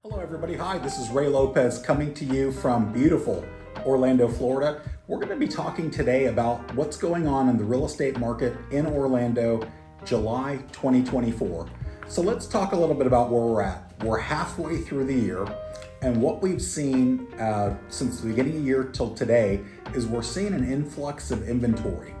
Hello everybody, hi, this is Ray Lopez coming to you from beautiful Orlando, Florida. We're going to be talking today about what's going on in the real estate market in Orlando, July 2024. So let's talk a little bit about where we're at. We're halfway through the year, and what we've seen since the beginning of the year till today is we're seeing an influx of inventory.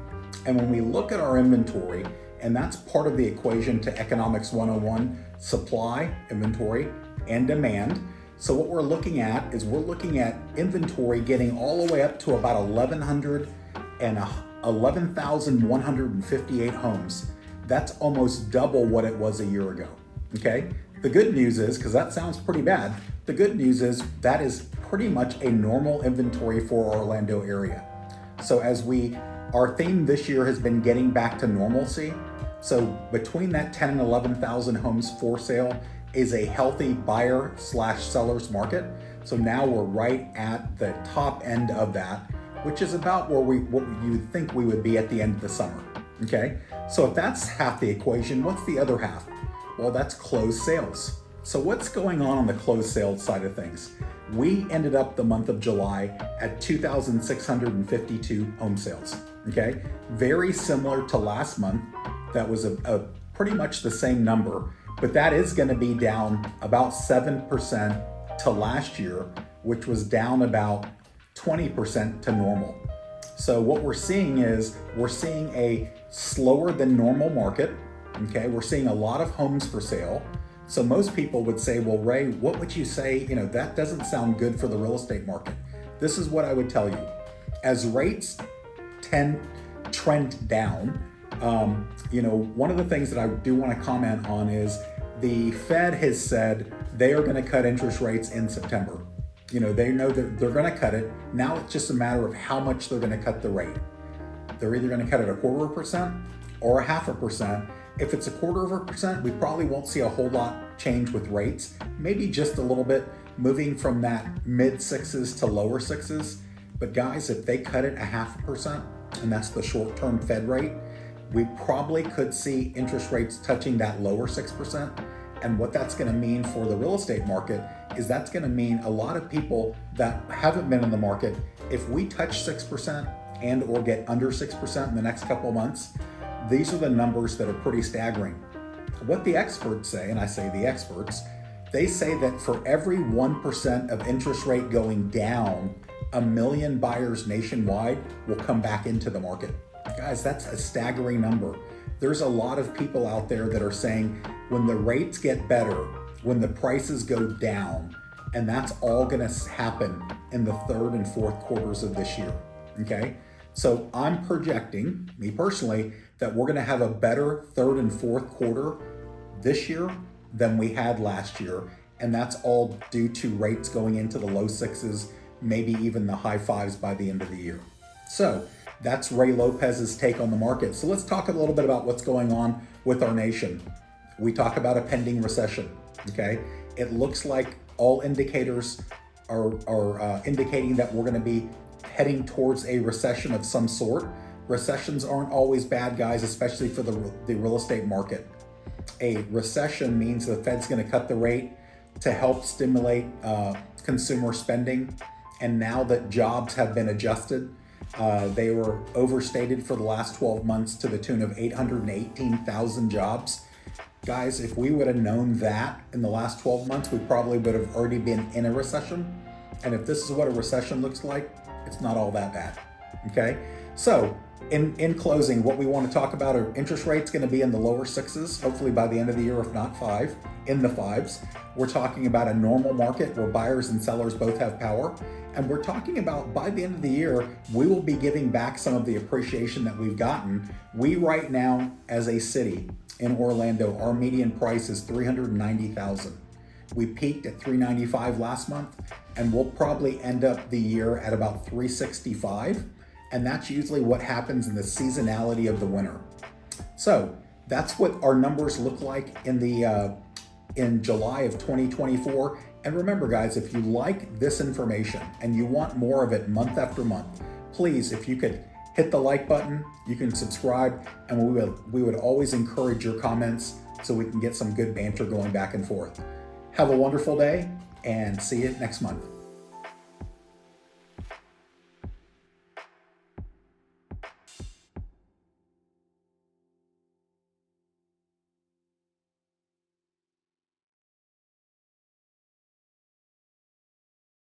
And when we look at our inventory, and that's part of the equation to Economics 101, supply, inventory, and demand. So what we're looking at is we're looking at inventory getting all the way up to about 11,158 homes. That's almost double what it was a year ago, okay? The good news is, because that sounds pretty bad, the good news is that is pretty much a normal inventory for our Orlando area. So our theme this year has been getting back to normalcy. So between that 10 and 11,000 homes for sale is a healthy buyer/seller's market. So now we're right at the top end of that, which is about what you would think we would be at the end of the summer, okay? So if that's half the equation, what's the other half? Well, that's closed sales. So what's going on the closed sales side of things? We ended up the month of July at 2,652 home sales, okay? Very similar to last month. That was a pretty much the same number, but that is going to be down about 7% to last year, which was down about 20% to normal. So what we're seeing is we're seeing a slower than normal market, okay? We're seeing a lot of homes for sale. So most people would say, well, Ray, what would you say? That doesn't sound good for the real estate market. This is what I would tell you. As rates trend down, one of the things that I do want to comment on is the Fed has said they are going to cut interest rates in September. They know that they're going to cut it. Now it's just a matter of how much they're going to cut the rate. They're either going to cut it 1/4% or 0.5%. If it's 1/4%, we probably won't see a whole lot change with rates. Maybe just a little bit, moving from that mid sixes to lower sixes. But guys, if they cut it 0.5%, and that's the short-term Fed rate, we probably could see interest rates touching that lower 6%. And what that's going to mean for the real estate market is that's going to mean a lot of people that haven't been in the market, if we touch 6% and or get under 6% in the next couple of months, these are the numbers that are pretty staggering. What the experts say, and I say the experts, they say that for every 1% of interest rate going down, 1 million buyers nationwide will come back into the market. Guys, that's a staggering number. There's a lot of people out there that are saying when the rates get better, when the prices go down, and that's all going to happen in the third and fourth quarters of this year, okay? So I'm projecting, me personally, that we're going to have a better third and fourth quarter this year than we had last year, and that's all due to rates going into the low sixes, maybe even the high fives by the end of the year. So that's Ray Lopez's take on the market. So let's talk a little bit about what's going on with our nation. We talk about a pending recession, okay? It looks like all indicators are indicating that we're gonna be heading towards a recession of some sort. Recessions aren't always bad, guys, especially for the real estate market. A recession means the Fed's gonna cut the rate to help stimulate consumer spending. And now that jobs have been adjusted, they were overstated for the last 12 months to the tune of 818,000 jobs. Guys, if we would have known that in the last 12 months, we probably would have already been in a recession. And if this is what a recession looks like, it's not all that bad, okay? So in closing, what we want to talk about are interest rates going to be in the lower sixes, hopefully by the end of the year, if not in the fives. We're talking about a normal market where buyers and sellers both have power. And we're talking about by the end of the year, we will be giving back some of the appreciation that we've gotten. We right now, as a city in Orlando, our median price is $390,000. We peaked at $395 last month, and we'll probably end up the year at about $365. And that's usually what happens in the seasonality of the winter. So that's what our numbers look like in July of 2024. And remember, guys, if you like this information and you want more of it month after month, please, if you could hit the like button, you can subscribe, and we would always encourage your comments so we can get some good banter going back and forth. Have a wonderful day, and see you next month.